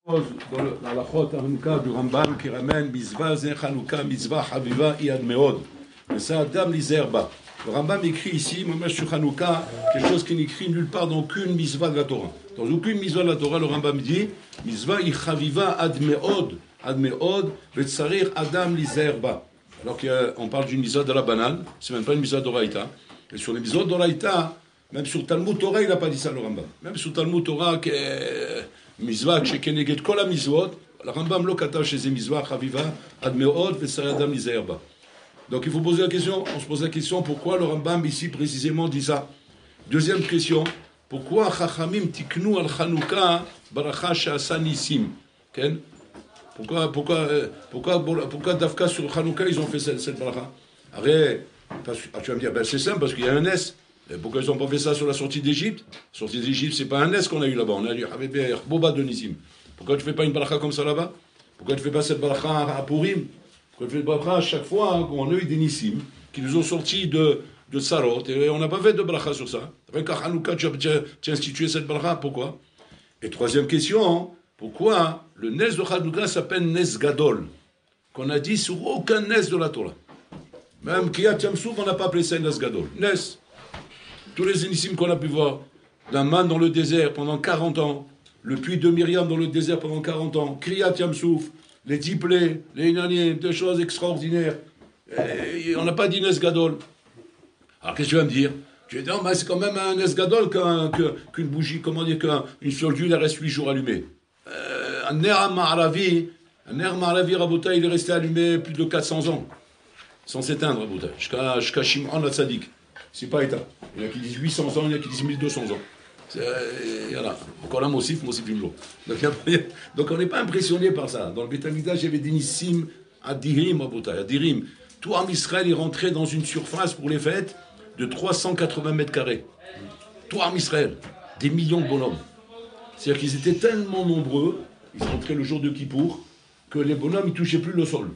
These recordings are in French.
Dans la Chot Hanouka du Rambam qui ramène Mitzvah Zen Hanouka, Mitzvah Haviva Iyad Meod. Mais ça, Adam Lizerba. Le Rambam écrit ici, Mamash sur Hanouka, quelque chose qui n'est écrit nulle part dans aucune Mitzvah de la Torah. Dans aucune Mitzvah de la Torah, le Rambam dit Mitzvah Ichaviva Ad Meod, Vetsarir Adam Lizerba. Alors qu'on parle d'une Mitzvah de la banane, c'est même pas une Mitzvah d'Oraïta. Et sur les Mitzvot d'Oraïta, même sur Talmud Torah, il n'a pas dit ça, le Rambam. Même sur Talmud Torah, Mitzvah, Shekeneged Kol HaMitzvot, le Rambam lo katav chez ces Mitzvah, Chaviva, Ad Meod, Vesari Adam Lizerba. Donc il faut poser la question, on se pose la question, pourquoi le Rambam ici précisément dit ça? Deuxième question, pourquoi Chachamim tiknu al Chanukah baracha she'asa nisim? Pourquoi Dafka sur Chanukah ils ont fait cette baracha? Arrête, tu vas me dire, ben c'est simple, parce qu'il y a un S. Pourquoi ils n'ont pas fait ça sur la sortie d'Égypte? La sortie d'Égypte, c'est pas un S qu'on a eu là-bas, on a eu Boba de Nissim. Pourquoi tu ne fais pas une baracha comme ça là-bas? Pourquoi tu ne fais pas cette baracha à Purim? Pourquoi tu fais une baracha à chaque fois qu'on a eu des Nissim qui nous ont sortis de Sarot et on n'a pas fait de baracha sur ça? Avec Hanouka, tu as institué cette baracha, pourquoi? Et troisième question, pourquoi le Nes de Hanouka s'appelle Nes Gadol? Qu'on a dit sur aucun Nes de la Torah. Même Kriyat Yamsouf, on n'a pas appelé ça Nes Gadol. Nes. Tous les inissim qu'on a pu voir, d'un man dans le désert pendant 40 ans, le puits de Myriam dans le désert pendant 40 ans, Kriyat Yamsouf, les diplés, les inanim, des choses extraordinaires. Et on n'a pas dit Nes Gadol. Alors qu'est-ce que tu vas me dire? Tu vas dire, mais c'est quand même un Nes Gadol qu'une bougie, comment dire, qu'une fiole d'huile reste 8 jours allumée. Un Ner Ma'aravi, Rabota, il est resté allumé plus de 400 ans, sans s'éteindre, Rabota, jusqu'à Shimon HaTzadik. C'est pas état. Il y en a qui disent 800 ans, il y en a qui disent 1200 ans. Voilà. Encore là, Mossif Imlo. Donc on n'est pas impressionné par ça. Dans le Beth Amikdash, il y avait des Nissim Adirim, Adirim. Tout Am Israël est rentré dans une surface pour les fêtes de 380 mètres carrés. Tout Am Israël. Des millions de bonhommes. C'est-à-dire qu'ils étaient tellement nombreux, ils rentraient le jour de Kippour, que les bonhommes, ils ne touchaient plus le sol.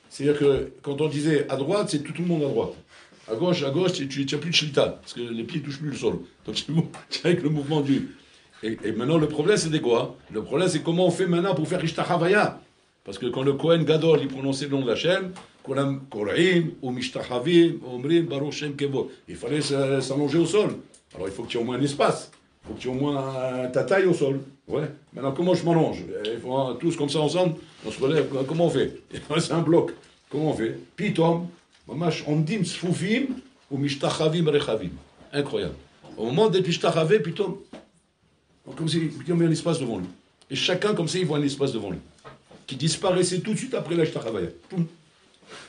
C'est-à-dire que quand on disait à droite, c'est tout le monde à droite. À gauche, tu n'as plus de shilta, parce que les pieds ne touchent plus le sol. Donc tu es avec le mouvement du... Et maintenant, le problème, c'est quoi? Le problème, c'est comment on fait maintenant pour faire Ishtachavaya. Parce que quand le Kohen Gadol, il prononçait le nom de l'Hachem, Koraim, ou Mishtachavim, Omrim, Baruch Shem Kevo, il fallait s'allonger au sol. Alors il faut que tu aies au moins un espace. Il faut que tu aies au moins ta taille au sol. Ouais. Maintenant, comment je m'allonge? Il faut tous comme ça ensemble, on se relève. Comment on fait? C'est un bloc. Comment on fait? Pitom. Omdim sfufim ou mishtachavim rechavim. Incroyable. Au moment d'être mishtachavé, plutôt, comme si il y a un espace devant lui. Et chacun, comme ça, il voit un espace devant lui. Qui disparaissait tout de suite après la shtachavaya.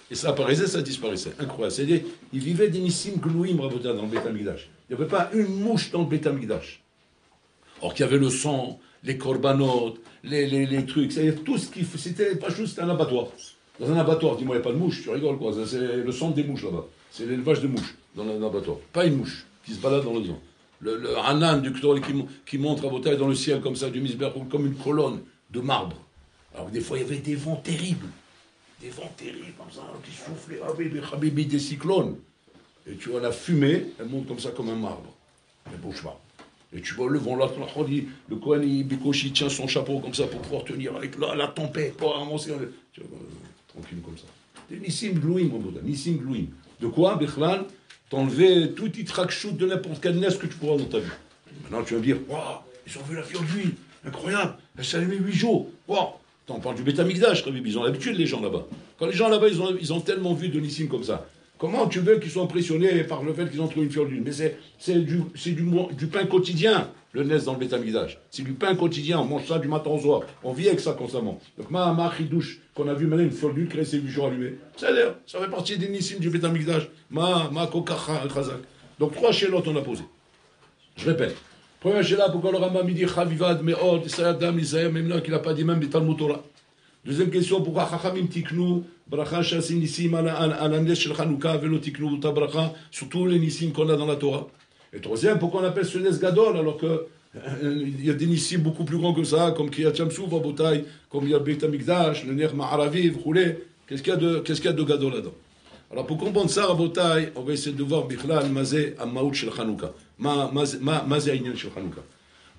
Et ça apparaissait, ça disparaissait. Incroyable. C'est-à-dire, il vivait des nissim glouim, rabota, dans le Beth Amikdash. Il n'y avait pas une mouche dans le Beth Amikdash. Or qu'il y avait le sang, les korbanot, les trucs. C'est-à-dire, tout ce qu'il faut. C'était pas juste un abattoir. Dans un abattoir, dis-moi, il n'y a pas de mouche, tu rigoles quoi, c'est le sang des mouches là-bas. C'est l'élevage de mouches dans un abattoir. Pas une mouche qui se balade dans le sang. Le Hanan du Ktol qui monte à Botaï dans le ciel comme ça, du Misber, comme une colonne de marbre. Alors des fois, il y avait des vents terribles. Des vents terribles comme ça, qui soufflaient, des cyclones. Et tu vois la fumée, elle monte comme ça comme un marbre. Elle ne bouge pas. Et tu vois le vent là, le Kohen, il tient son chapeau comme ça pour pouvoir tenir avec la tempête, pour avancer. Tranquille comme ça. Des Nissim Glouim, Nissim Glouim. De quoi, Bechlal? T'enlever tout itrakchout de n'importe quel nez que tu pourras dans ta vie. Maintenant, tu vas me dire, waouh, ils ont vu la fiole d'huile, incroyable, elle s'est allumée 8 jours. Waouh, on parle du Beth Amikdash, ils ont l'habitude, les gens là-bas. Quand les gens là-bas, ils ont tellement vu de Nissim comme ça. Comment tu veux qu'ils soient impressionnés par le fait qu'ils ont trouvé une fiole d'huile? Mais c'est du pain quotidien, le nez dans le Beth Amikdash. C'est du pain quotidien, on mange ça du matin au soir. On vit avec ça constamment. Donc ma chidouche, qu'on a vu maintenant une fiole d'huile qui restait 8 jours allumée. C'est-à-dire, ça fait partie des nissim du Beth Amikdash. Ma kokacha chazak. Donc 3 chélotes on a posé. Je répète. Première chéla, pourquoi le Rambam dit Chavivad, Meod, Isayadam, Isayam, même là qu'il n'a pas dit même Talmud Torah. Deuxième question, pourquoi Chachamim tiknu bracha shasim nissim ala nes shel Chanukah velo tiknu ta bracha sur tous les nissim qu'on a dans la Torah. Et troisième, pourquoi on appelle ce Nes Gadol alors que il y a des nissim beaucoup plus grands que ça, comme Kriyat Yamsouf, Abotai, comme il y a Beit Amikdash, le Ner Ma'aravi, Roulé. Qu'est-ce qu'il y a de Gadol là-dedans? Alors pour comprendre ça, Abotai, on va essayer de voir Bichlal, Mazé, Ammaout shel Chanukah. Mazé Aïnyan shel Chanukah.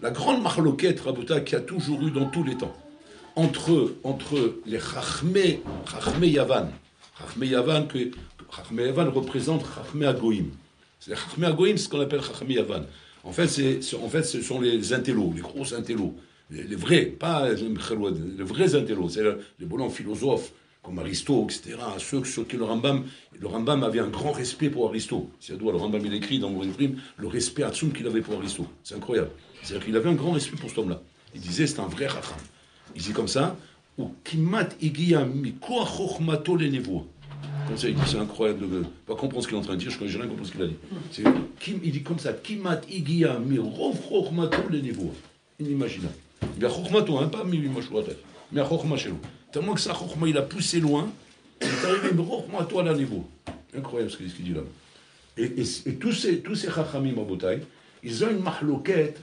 La grande marloquette, Rabota, qui a toujours eu dans tous les temps, entre les Chachmé Yavan. Chachmé Yavan, Chachmé Yavan représente Chachmé Agoïm. Les Chachmé Agoïm, c'est ce qu'on appelle Chachmé Yavan. En fait, ce sont les intellos, les gros intellos. Les vrais, pas les vrais intellos. C'est les bons philosophes, comme Aristote, etc. Ceux sur qui le Rambam avait un grand respect pour Aristote. C'est le Rambam, il écrit dans Mourine, le respect Atsoum qu'il avait pour Aristote. C'est incroyable. C'est-à-dire qu'il avait un grand respect pour cet homme-là. Il disait, c'est un vrai Chacham. Il dit comme ça, ou kimat igiya mikoa chokhmato le nevo. Comme ça, il dit, c'est incroyable de ne pas comprendre ce qu'il est en train de dire, je n'ai rien compris ce qu'il a dit. Il dit comme ça, kimat igiya mi rov chokhmato le nevo. Inimaginable. Bien chokhmato, pas mi mashouatet, mais chokhma chez nous. Tellement que ça, chokhma, il a poussé loin, il est arrivé mi chokhmato à la nevo. Incroyable ce qu'il dit là. Et tous ces chachamim en bataille, ils ont une mahloquette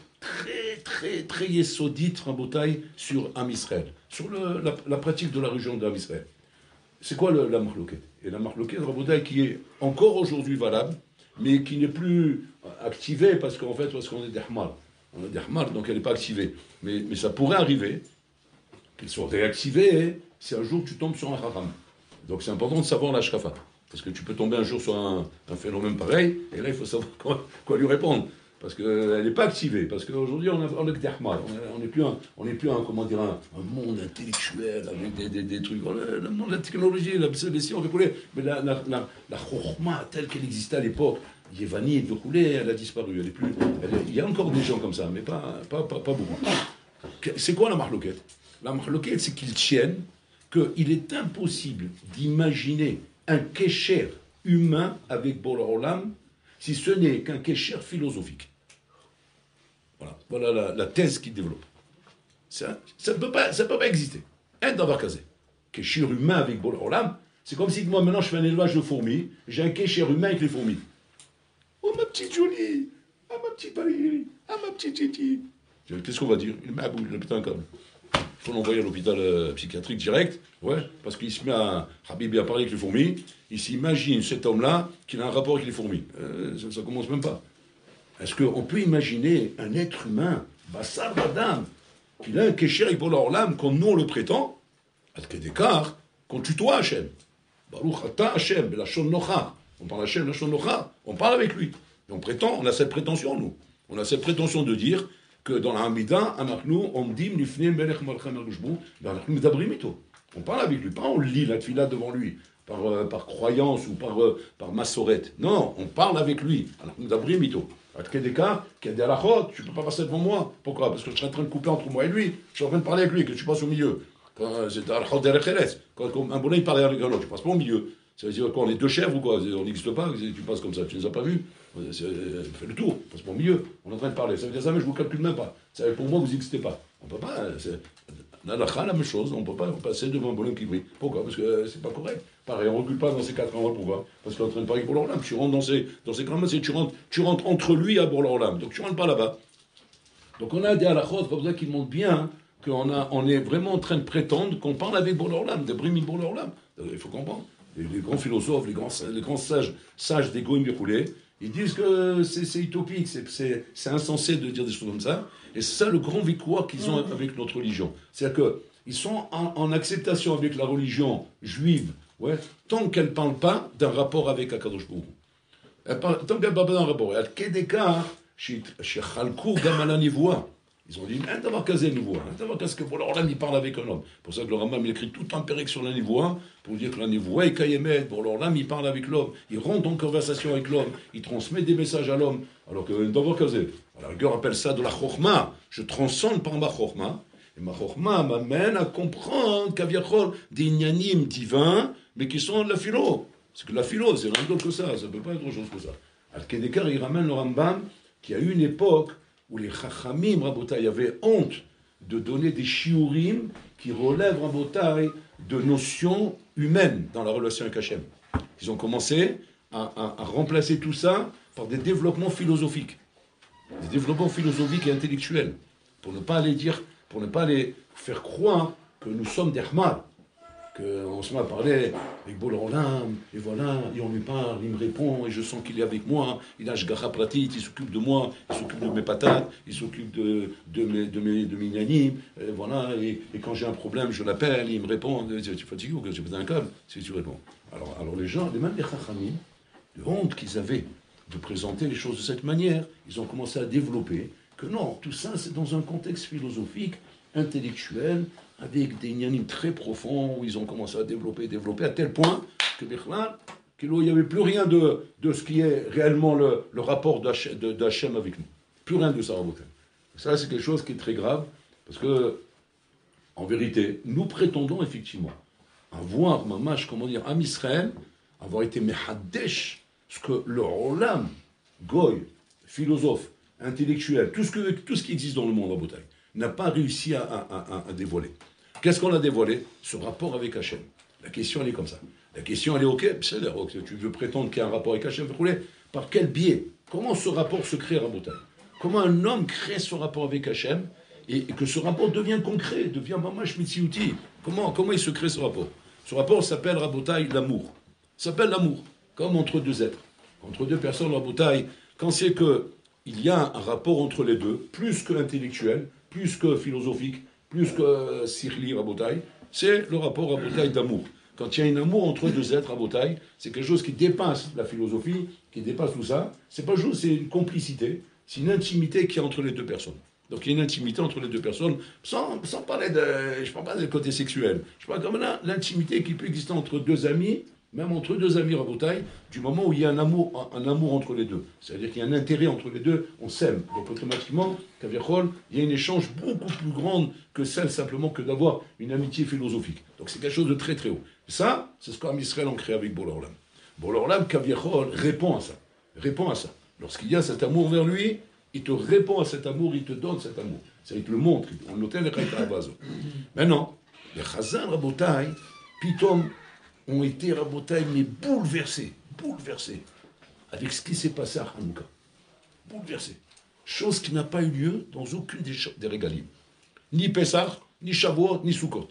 très yesodite, Rabotai, sur Am Israël, sur la pratique de la religion d'Am Israël. C'est quoi la marloquette? Et la marloquette, Rabotai, qui est encore aujourd'hui valable, mais qui n'est plus activée parce qu'on est des Hamar. On est des Hamar, donc elle n'est pas activée. Mais ça pourrait arriver qu'elle soit réactivée si un jour tu tombes sur un haram. Donc c'est important de savoir la shkafa. Parce que tu peux tomber un jour sur un phénomène pareil, et là il faut savoir quoi lui répondre. Parce qu'elle n'est pas activée, parce qu'aujourd'hui on est que des Hamar, on n'est plus un monde intellectuel avec des trucs, le monde de la technologie, la science, mais la chokhma telle qu'elle existait à l'époque, Yévanite, elle a disparu, il y a encore des gens comme ça, mais pas beaucoup. C'est quoi la marloquette? La marloquette, c'est qu'ils tiennent qu'il est impossible d'imaginer un kécher humain avec Boré Olam si ce n'est qu'un kécher philosophique. Voilà la thèse qu'il développe. Ça ne peut pas exister. Un d'avoir casé. Kécher humain avec Boré Olam, c'est comme si moi maintenant je fais un élevage de fourmis, j'ai un kécher humain avec les fourmis. Oh ma petite Jolie, ah ma petite Valérie, ah ma petite Titi. Qu'est-ce qu'on va dire? Il m'a bougé, putain, comme. Il faut l'envoyer à l'hôpital psychiatrique direct, parce qu'il se met à Habib à parler avec les fourmis, il s'imagine cet homme-là qu'il a un rapport avec les fourmis. Ça commence même pas. Est-ce qu'on peut imaginer un être humain, Bassar Badam, qu'il a un kécher avec Boré Olam, quand nous on le prétend, à Kedekar, qu'on tutoie Hachem. Baruch Ata Hachem, Belachon Nocha. On parle Hachem, Belachon Nocha, on parle avec lui. Et on a cette prétention, nous. On a cette prétention de dire que dans la Hamida, on dit on parle avec lui, pas on lit la tefila devant lui, par croyance ou par massorette. Non, on parle avec lui. À Kedeka, qui a des halachot, tu ne peux pas passer devant moi. Pourquoi? Parce que je suis en train de couper entre moi et lui. Je suis en train de parler avec lui, que tu passes au milieu. C'est halachot d'Erecheres. Quand un bonnet il parle avec un autre, tu ne passes pas au milieu. Ça veut dire quoi? On est deux chèvres ou quoi? On n'existe pas, tu passes comme ça, tu ne les as pas vus. Fais le tour, passe pas au milieu. On est en train de parler. Ça veut dire ça, mais je ne vous calcule même pas. Ça veut dire pour moi, vous n'existez pas. On ne peut pas. La même chose, on ne peut pas passer devant un bonhomme qui brille. Pourquoi? Parce que c'est pas correct. Pareil, on ne recule pas dans ces quatre endroits. Pourquoi? Parce qu'on est en train de parler pour l'Orlam. Tu rentres dans ces grands masses et tu rentres entre lui et l'Orlam. Donc tu ne rentres pas là-bas. Donc on a des halachot comme ça qui montrent bien qu'on est vraiment en train de prétendre qu'on parle avec l'Orlam, de Brimi l'Orlam. Il faut comprendre. Les grands philosophes, les grands sages des Goïm Yekoulé, ils disent que c'est utopique, c'est insensé de dire des choses comme ça. Et c'est ça le grand victoire qu'ils ont avec notre religion. C'est-à-dire qu'ils sont en acceptation avec la religion juive, tant qu'elle ne parle pas d'un rapport avec Akadosh Baruch Hu. Tant qu'elle ne parle pas d'un rapport. Et Kedekar, chez Chalkou, Gamala Nivoua. Ils ont dit, d'avoir casé le niveau, d'avoir casé que alors là, il parle avec un homme. C'est pour ça que le Rambam, il écrit tout un périque sur la niveau, pour dire que la niveau est Kayemet, bon, alors là, il parle avec l'homme, il rentre en conversation avec l'homme, il transmet des messages à l'homme, alors que d'avoir casé. Alors, le gars appelle ça de la chorma, je transcende par ma chorma, et ma chorma m'amène à comprendre qu'aviachol des ignanim divins, mais qui sont de la philo. C'est que la philo, c'est rien d'autre que ça ne peut pas être autre chose que ça. Al-Kedekar, il ramène le Rambam, qui a eu une époque où les Chachamim, Rabotai, avaient honte de donner des shiurim qui relèvent, Rabotai, de notions humaines dans la relation avec Hachem. Ils ont commencé à remplacer tout ça par des développements philosophiques. Des développements philosophiques et intellectuels. Pour ne pas aller faire croire que nous sommes des Hmar. qu'on se met à parler avec Bololam, et voilà, et on lui parle, il me répond, et je sens qu'il est avec moi, il a Shgacha Pratit, il s'occupe de moi, il s'occupe de mes patates, il s'occupe de mes nyanim, voilà, et quand j'ai un problème, je l'appelle, il me répond, tu es fatigué ou que tu fais un câble, si tu réponds. Alors les gens, même les Chachamim, de honte qu'ils avaient de présenter les choses de cette manière, ils ont commencé à développer que non, tout ça c'est dans un contexte philosophique, intellectuel, avec des nyanim très profonds, où ils ont commencé à développer, à tel point que qu'il n'y avait plus rien de ce qui est réellement le rapport d'Hachem avec nous. Plus rien de ça, Rabotai. Ça, c'est quelque chose qui est très grave, parce que, en vérité, nous prétendons effectivement avoir, mamash, comment dire, Am Israël, avoir été mehadesh, ce que le Olam, Goy, philosophe, intellectuel, tout ce qui existe dans le monde, Rabotai, n'a pas réussi à dévoiler. Qu'est-ce qu'on a dévoilé? Ce rapport avec Hachem. La question, elle est comme ça. La question, elle est OK, c'est-à-dire, tu veux prétendre qu'il y a un rapport avec Hachem, par quel biais? Comment ce rapport se crée, Rabotai? Comment un homme crée ce rapport avec Hachem et que ce rapport devient concret, devient mamash mitziouti? Comment il se crée ce rapport? Ce rapport s'appelle, Rabotai, l'amour. S'appelle l'amour, comme entre deux êtres. Entre deux personnes, Rabotai, quand c'est qu'il y a un rapport entre les deux, plus que intellectuel, plus que philosophique, plus que Sirli Rabotai, c'est le rapport Rabotai d'amour. Quand il y a un amour entre deux êtres Rabotai, c'est quelque chose qui dépasse la philosophie, qui dépasse tout ça. C'est pas juste, c'est une complicité, c'est une intimité qui est entre les deux personnes. Donc il y a une intimité entre les deux personnes, sans parler de... Je ne parle pas du côté sexuel. Je parle comme là, l'intimité qui peut exister entre deux amis, même entre deux amis Rabotai, du moment où il y a un amour entre les deux. C'est-à-dire qu'il y a un intérêt entre les deux, on s'aime. Donc automatiquement, Kaviachol, il y a un échange beaucoup plus grand que celle simplement que d'avoir une amitié philosophique. Donc c'est quelque chose de très très haut. Ça, c'est ce qu'Am Israël a créé avec Boré Olam. Boré Olam, Kaviachol, répond à ça. Lorsqu'il y a cet amour vers lui, il te répond à cet amour, il te donne cet amour. Ça, il te le montre, on notait les Chaïta-Abazo. Maintenant, les Chazan Rabotai, Pitom, ont été, Rabotai, mais bouleversés avec ce qui s'est passé à Hanouka. Bouleversés. Chose qui n'a pas eu lieu dans aucune des régalim. Ni Pessah, ni Shavuot, ni Sukkot.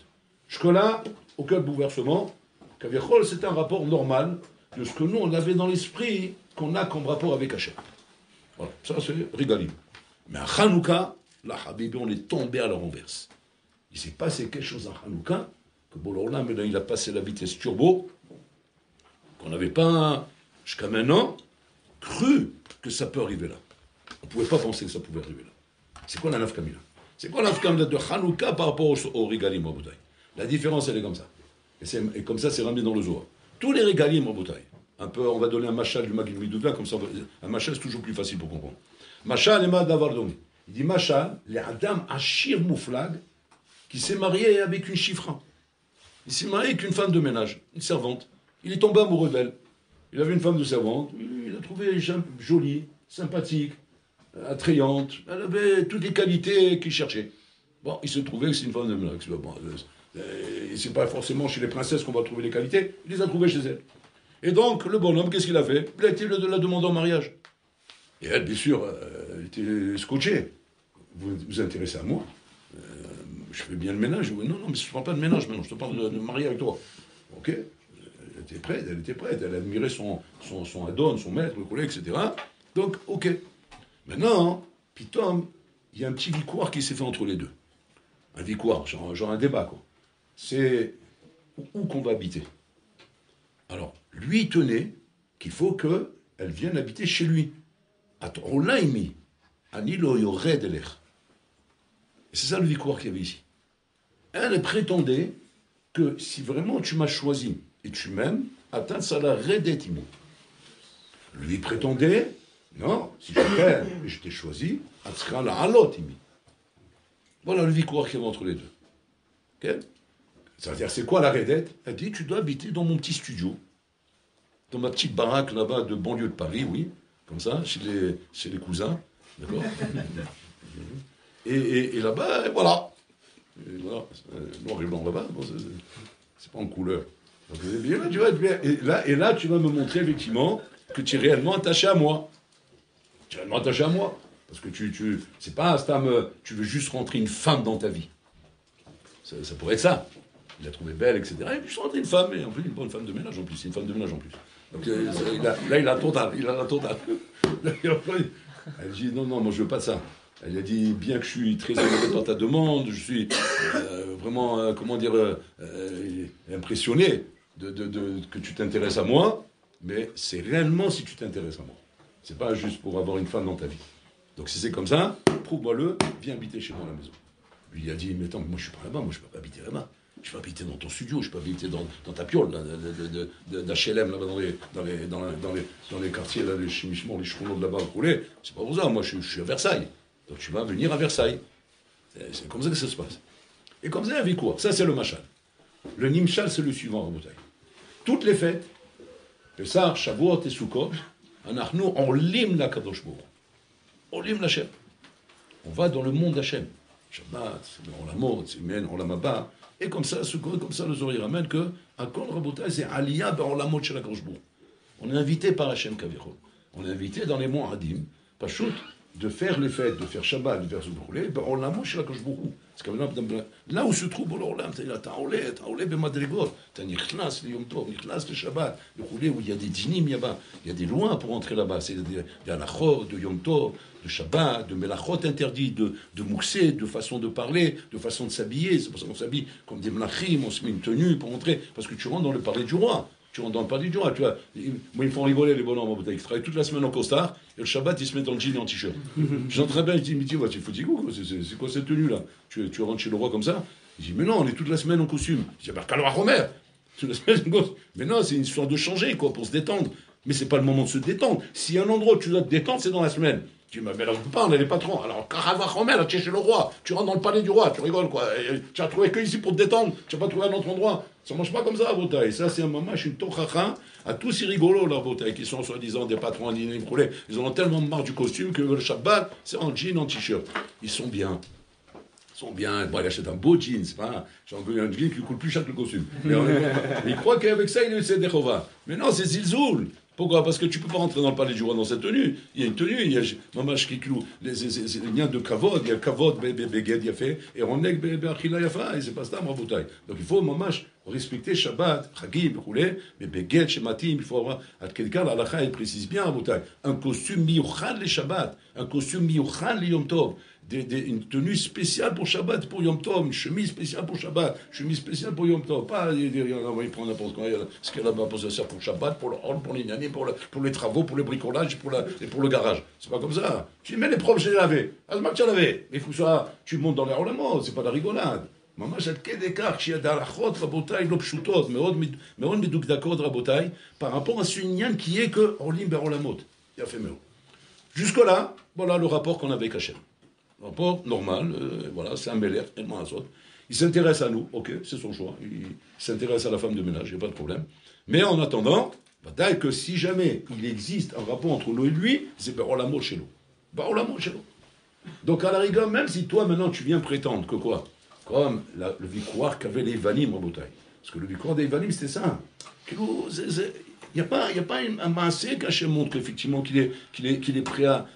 Jusque-là, aucun bouleversement. Kaviachol, c'est un rapport normal de ce que nous, on avait dans l'esprit qu'on a comme rapport avec Hachem. Voilà, ça c'est régalim. Mais à Hanouka, là, Habibi, on est tombé à la renverse. Il s'est passé quelque chose à Hanouka, que Bololam, il a passé la vitesse turbo, qu'on n'avait pas, jusqu'à maintenant, cru que ça peut arriver là. On ne pouvait pas penser que ça pouvait arriver là. C'est quoi la nafkamila? C'est quoi la nafkamila de Hanouka par rapport au régalim en bouteille? La différence, elle est comme ça. Et comme ça, c'est ramené dans le Zohar. Tous les régalim en bouteille. Un peu, on va donner un machal du Magid Midoudin, comme ça, un machal, c'est toujours plus facile pour comprendre. Machal et Madavardomi. Il dit machal, les Adam Achir Mouflag, qui s'est marié avec une chifra. Il s'est marié avec une femme de ménage, une servante. Il est tombé amoureux d'elle. Il avait une femme de servante, il a trouvé jolie, sympathique, attrayante. Elle avait toutes les qualités qu'il cherchait. Bon, il se trouvait que c'est une femme de ménage. Bon, c'est pas forcément chez les princesses qu'on va trouver les qualités, il les a trouvées chez elle. Et donc, le bonhomme, qu'est-ce qu'il a fait? Il a été la demander en mariage. Et elle, bien sûr, elle était scotchée. Vous vous intéressez à moi? Je fais bien le ménage. Non, mais je ne parle pas de ménage maintenant, je te parle de marier avec toi. Ok? Elle était prête. Elle admirait son adon, son maître, le collègue, etc. Donc, ok. Maintenant, Pitom, il y a un petit victoire qui s'est fait entre les deux. Un victoire, genre un débat, quoi. C'est où qu'on va habiter. Alors, lui, il tenait qu'il faut qu'elle vienne habiter chez lui. On l'a émis. Anilo yored elech. Et c'est ça le victoire qu'il y avait ici. Elle prétendait que si vraiment tu m'as choisi et tu m'aimes, atteindre ça la redetimi. Lui prétendait, non, si je t'aime et je t'ai choisi, atteindre la halotimi. Voilà le victoire qu'il y avait entre les deux. Okay? Ça veut dire, c'est quoi la redette? Elle dit, tu dois habiter dans mon petit studio, dans ma petite baraque là-bas de banlieue de Paris, oui, comme ça, chez les cousins, d'accord? Et là-bas, voilà. Et voilà, noir et blanc là-bas, bon, c'est pas en couleur. Donc, et là, tu vas me montrer effectivement que tu es réellement attaché à moi. Tu es réellement attaché à moi. Parce que c'est pas tu veux juste rentrer une femme dans ta vie. Ça pourrait être ça. il l'a trouvée belle, etc. Et puis, je suis rentré une femme, et en plus, une bonne femme de ménage en plus. C'est une femme de ménage en plus. Donc, là, il a la totale. Elle dit, non, moi, je veux pas de ça. Elle a dit, bien que je suis très honoré par ta demande, je suis vraiment, impressionné que tu t'intéresses à moi, mais c'est réellement si tu t'intéresses à moi. C'est pas juste pour avoir une femme dans ta vie. Donc si c'est comme ça, prouve-moi-le, viens habiter chez moi à la maison. Lui, il a dit, mais attends, moi je suis pas là-bas, moi je peux pas habiter là-bas. Je peux habiter dans ton studio, je peux habiter dans ta piole, d'HLM, là-bas, dans les quartiers, là, les chemichements, les chemins de là-bas, roulés. C'est pas pour ça, moi je suis à Versailles. Donc tu vas venir à Versailles. C'est comme ça que ça se passe. Et comme ça, il y a vie quoi. Ça, c'est le machal. Le nimshal, c'est le suivant, en bouteille. Toutes les fêtes, Pessah, Shavuot et Sukkot, Anachnu, on lime la Kadosh Baruch. On lime l'Hachem. On va dans le monde d'Hachem. Shabbat, on la mode, c'est men, on la maba. Et comme ça, Sukkot, comme ça, le Zohar ramène que, à Kol Rabotai, c'est Aliyah, on la mode chez la Kadosh Baruch. On est invité par Hachem Kavichol. On est invité dans les mois Hadim, Pachout, de faire les fêtes, de faire Shabbat, de faire ce brûlé, on la mode chez la Kadosh Baruch. C'est comme là où se trouve l'Olam, t'as olé bemadrigot, t'as nichnas le Yom Tov, nichnas le Shabbat, le roulé où il y a des dinim là-bas, il y a des lois pour entrer là-bas, c'est des halachot, de Yom Tov, de Shabbat, de melachot interdits, de mouxé, de façon de parler, de façon de s'habiller, c'est pour ça qu'on s'habille comme des mlachim, on se met une tenue pour entrer, parce que tu rentres dans le palais du roi. Tu rentres dans le palais du roi, tu vois. Moi, ils me font rigoler, les bonhommes en bouteille. Ils travaillent toute la semaine en costard, et le Shabbat, ils se mettent en jean et en t-shirt. J'entends très bien, je dis, mais tu vois, tu es foutu quoi, c'est quoi cette tenue-là tu rentres chez le roi comme ça? Il dit, mais non, on est toute la semaine en costume. Je dis, bah, Kaloa Romer, toute la semaine en costume. Mais non, c'est une histoire de changer, quoi, pour se détendre. Mais c'est pas le moment de se détendre. S'il y a un endroit où tu dois te détendre, c'est dans la semaine. Tu dis, mais là, on ne peut pas, on est les patrons. Alors, Karava Romer, tu es chez le roi. Tu rentres dans le palais du roi, tu rigoles, quoi. Et tu as trouvé que ici pour te détendre. Tu n'as pas trouvé un autre endroit. Ça ne marche pas comme ça, à Botaï. Ça, c'est un moment, je suis une tochacha à tous ces rigolos, là, Botaï, qui sont soi-disant des patrons en dîner brûlés. Ils en ont tellement marre du costume que le Shabbat, c'est en jean, en t-shirt. Ils sont bien. Ils sont bien. Bon, il achète un beau jean, c'est pas un jean qui coûte plus cher que le costume. Mais il croit qu'avec ça, il est Sedechova. Mais non, c'est Zilzoul. Pourquoi? Parce que tu ne peux pas rentrer dans le palais du roi dans cette tenue. Il y a une tenue, il y a mamash qui cloue, les liens de kavod, il y a kavod, beged yafé, et ronek be'achila yafa, et c'est pas ça, rabotai. Donc il faut mamash respecter Shabbat, Chagim, roulé, mais beged, shematim, il faut avoir, à quelqu'un, la halakha, il précise bien, rabotai, un costume miyuchad les Shabbat, un costume miyuchad les Yom Tov. Une tenue spéciale pour Shabbat, pour Yom Tov, une chemise spéciale pour Shabbat, chemise spéciale pour Yom Tov. Pas, il prend n'importe quoi, ce qu'il y a là-bas pour ça sert pour Shabbat, pour le hall, pour les nani, pour les travaux, pour le bricolage, et pour le garage. C'est pas comme ça. Tu mets les propres, je les lavé. Azmak, tu as lavé. Mais il faut ça, tu montes dans les rolaments, c'est pas de la rigolade. ממש עד כדי כך שיד ההלכות, רבותיי, לא פשוטות, מאוד מדוקדקות, רבותיי, par rapport à ce lien qui est que עולים בעולמות. יפה מאוד. Jusque-là, voilà le rapport qu'on avait avec Hachem. Rapport normal, voilà, c'est un Meler, il s'intéresse à nous, ok, c'est son choix, il s'intéresse à la femme de ménage, il n'y a pas de problème. Mais en attendant, bataille que si jamais il existe un rapport entre nous et lui, c'est Barolamo chez nous. Barolamo chez nous. Donc à la rigueur, même si toi maintenant tu viens prétendre que quoi? Comme le victoire qu'avaient les Vanim en bouteille. Parce que le victoire des Vanim, c'était ça. Il n'y a pas un massé qu'Hachem montre qu'effectivement qu'il est prêt à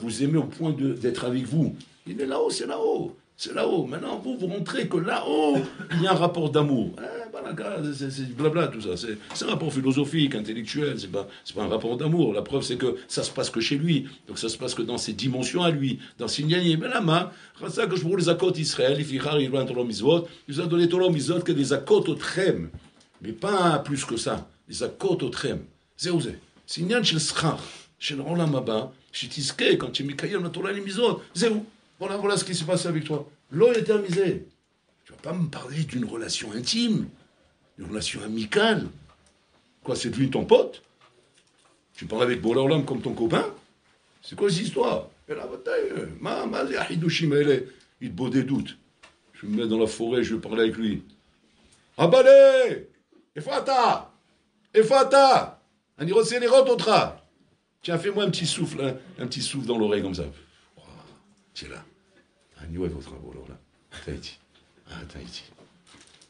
vous aimer au point d'être avec vous. Il est là-haut, c'est là-haut. C'est là-haut. Maintenant, vous montrez que là-haut, il y a un rapport d'amour. C'est blabla tout ça. C'est un rapport philosophique, intellectuel. C'est pas un rapport d'amour. La preuve, c'est que ça se passe que chez lui. Donc ça se passe que dans ses dimensions à lui. Dans ses nianis. Mais là, ça que je vous les accords d'Israël, il nous a donné Torah Mizvot que des accords au trem. Mais pas plus que ça. Les accords au trem. C'est osé. C'est une של שכר, של העולם הבא, שתזכה, quand tu מקיים la Torah et les Mizvot. C'est où? Voilà ce qui s'est passé avec toi. L'eau est éternisée. Tu ne vas pas me parler d'une relation intime, d'une relation amicale. Quoi, c'est devenu ton pote? Tu parles avec Bola Olam comme ton copain? C'est quoi cette histoire? Et là, il te beau des doutes. Je me mets dans la forêt, je vais parler avec lui. Abalé! Efata! Ani rossé les rototra! Tiens, fais-moi un petit souffle dans l'oreille comme ça. Tu es là. Ani ouais, votre amour, là. Tahiti.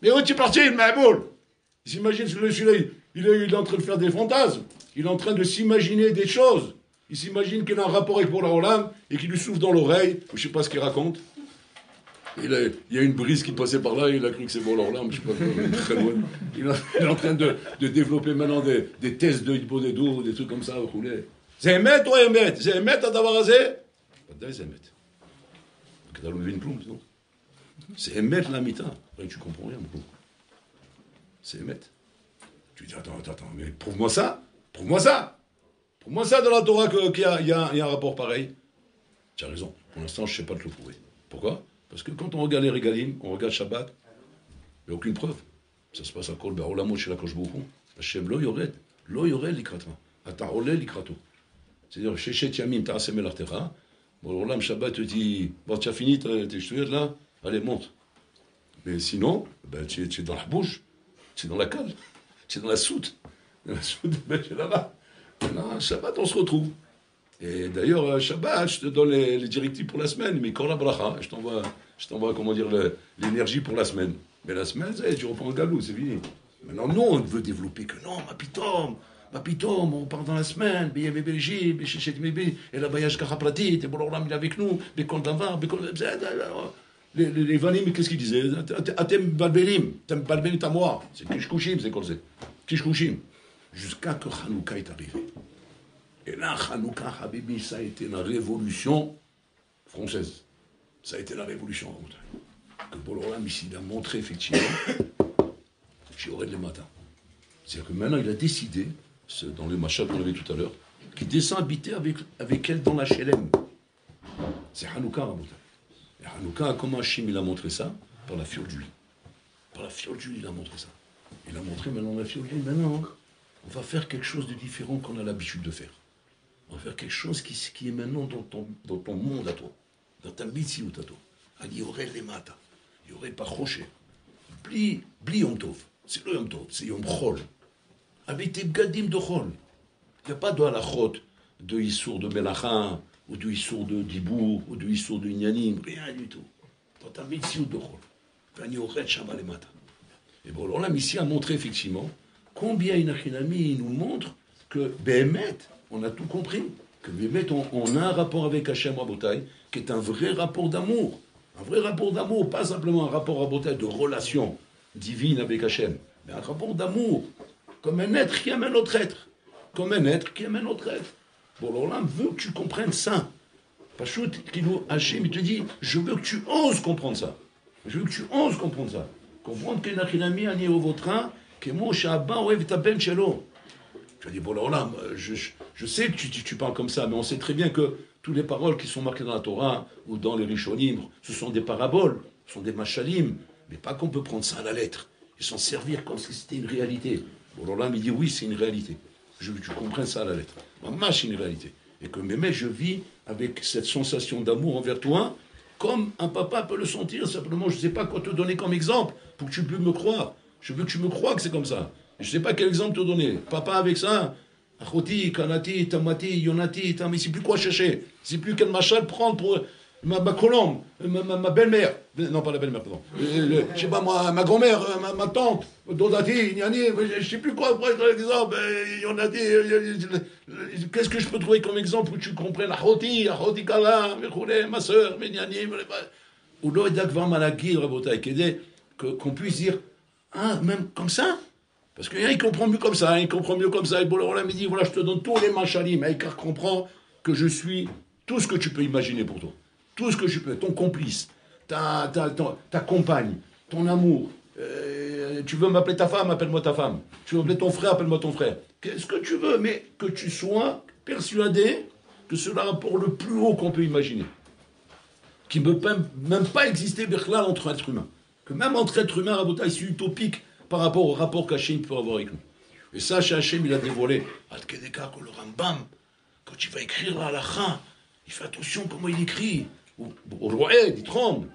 Mais où tu es parti, le Maboul? Il s'imagine celui-là, il est en train de faire des fantasmes. Il est en train de s'imaginer des choses. Il s'imagine qu'il a un rapport avec Bola Olam et qu'il lui souffle dans l'oreille, ou je ne sais pas ce qu'il raconte. Il y a une brise qui passait par là, il a cru que c'est bon l'orlame, je sais pas quoi, très loin. Il est en train de développer maintenant des tests de hypodédo, des trucs comme ça, vous voulez. C'est émet, toi, émet. C'est émet à t'avoir rasé. Pas d'ailleurs, c'est émet. T'as levé une plombe, non? C'est émet la mita. Après, tu comprends rien, beaucoup. C'est émet. Tu dis, attends, mais prouve-moi ça. Prouve-moi ça dans la Torah qu'il y a un rapport pareil. Tu as raison. Pour l'instant, je ne sais pas te le prouver. Pourquoi? Parce que quand on regarde les régalim, on regarde Shabbat, il n'y a aucune preuve. Ça se passe à Kol Be'olamot chez la Kosh Bouchon. Hachem lo yored likrata. Ata oleh likrato. C'est-à-dire, chez Yamim, t'as assemé l'artera. Bon, l'Olam Shabbat te dit, bon, tu as fini tes ch'touillottes là? Allez, monte. Mais sinon, ben, tu es dans la bouche, tu es dans la cale, tu es dans la soute. Dans la soute, ben, tu es là-bas. Maintenant, Shabbat, on se retrouve. Et d'ailleurs, Shabbat, je te donne les directives pour la semaine, mais quand la bracha, je t'envoie, comment dire, l'énergie pour la semaine. Mais la semaine, ça y est, tu reprends le galou, c'est fini. Maintenant, non, on veut développer que non, ma pitom, on part dans la semaine, et la voyage karaplatit, et Boloram, il est avec nous, les vanim, qu'est-ce qu'ils disaient? Atem balbelim, ta moi. C'est kishkushim, c'est quoi c'est? Kishkushim. Jusqu'à que Hanouka est arrivé. Et là, Hanouka, Habibi, ça a été la révolution française. Ça a été la révolution que Boloram, ici, il a montré effectivement chez Ored le matin. C'est-à-dire que maintenant, il a décidé, dans le machal qu'on avait tout à l'heure, qu'il descend habiter avec elle dans la Shelem. C'est Hanouka, Rabotai. Et Hanouka, comment Hachim il a montré ça? Par la fiole d'huile. Par la fiole d'huile, il a montré ça. Il a montré maintenant la fiole d'huile. Maintenant, on va faire quelque chose de différent qu'on a l'habitude de faire. On va faire quelque chose qui est maintenant dans ton monde à toi. Dans ta mitziut à toi. Il y aurait les matas. Il y aurait pas rocher. Bli Yom Tov. C'est le Yom Tov. C'est Yom Chol. Avec tes bgadim de Chol. Il n'y a pas de halachot, de Issour de Melacha, ou de Issour de Dibour, ou de Issour de Inyanim. Rien du tout. Dans ta mitziut de Chol. Il y aurait Shabbat les matas. Et bon, alors là, ici a montré effectivement combien Inachinami nous montre que Béhémet, on a tout compris, que Béhémet, on a un rapport avec Hachem Rabotai, qui est un vrai rapport d'amour. Un vrai rapport d'amour, pas simplement un rapport Rabotai de relation divine avec Hachem, mais un rapport d'amour, comme un être qui aime un autre être. Comme un être qui aime un autre être. Bon, alors là, veut que tu comprennes ça. Pachout, Hachem, il te dit, je veux que tu oses comprendre ça. Je veux que tu oses comprendre ça. Comprendre qu'il y a un ami au votre que moi, je suis chez l'eau. Tu vas dire, bon, alors là, je sais que tu parles comme ça, mais on sait très bien que toutes les paroles qui sont marquées dans la Torah ou dans les Rishonim, ce sont des paraboles, ce sont des machalim, mais pas qu'on peut prendre ça à la lettre et s'en servir comme si c'était une réalité. Bon, alors là, il dit, oui, c'est une réalité. Je veux que tu comprennes ça à la lettre. Moi, c'est une réalité. Et que mais je vis avec cette sensation d'amour envers toi, comme un papa peut le sentir, simplement, je ne sais pas quoi te donner comme exemple, pour que tu puisses me croire. Je veux que tu me crois que c'est comme ça. Je ne sais pas quel exemple te donner. Papa avec ça, Achoti, Kanati, Tamati, Yonati, mais c'est plus quoi chercher. C'est plus quel machal prendre pour ma colombe, ma belle-mère. Non, pas la belle-mère, pardon. Je sais pas, moi, ma grand-mère, ma tante, Dodati, Niani, je ne sais plus quoi prendre l'exemple. Yonati, qu'est-ce que je peux trouver comme exemple pour que tu comprennes? Achoti, Kala, ma soeur, Niani, ou l'Oedakvar Malaki, Rabotai, qu'on puisse dire, ah, même comme ça? Parce qu'il comprend mieux comme ça, il comprend mieux comme ça. Et Boloram, il dit, voilà, je te donne tous les machalim. Et car comprend que je suis tout ce que tu peux imaginer pour toi. Tout ce que tu peux, ton complice, ta compagne, ton amour. Tu veux m'appeler ta femme, appelle-moi ta femme. Tu veux m'appeler ton frère, appelle-moi ton frère. Qu'est-ce que tu veux, mais que tu sois persuadé que c'est le rapport le plus haut qu'on peut imaginer. Qui ne peut même pas exister là entre êtres humains. Que même entre êtres humains, Rabotai, c'est utopique par rapport au rapport qu'Hachem peut avoir avec nous. Et ça, chez Hachem, il a dévoilé. Al-Kedeka, que le Rambam, quand il va écrire la halakha, il fait attention comment il écrit. Au Roed, il tremble.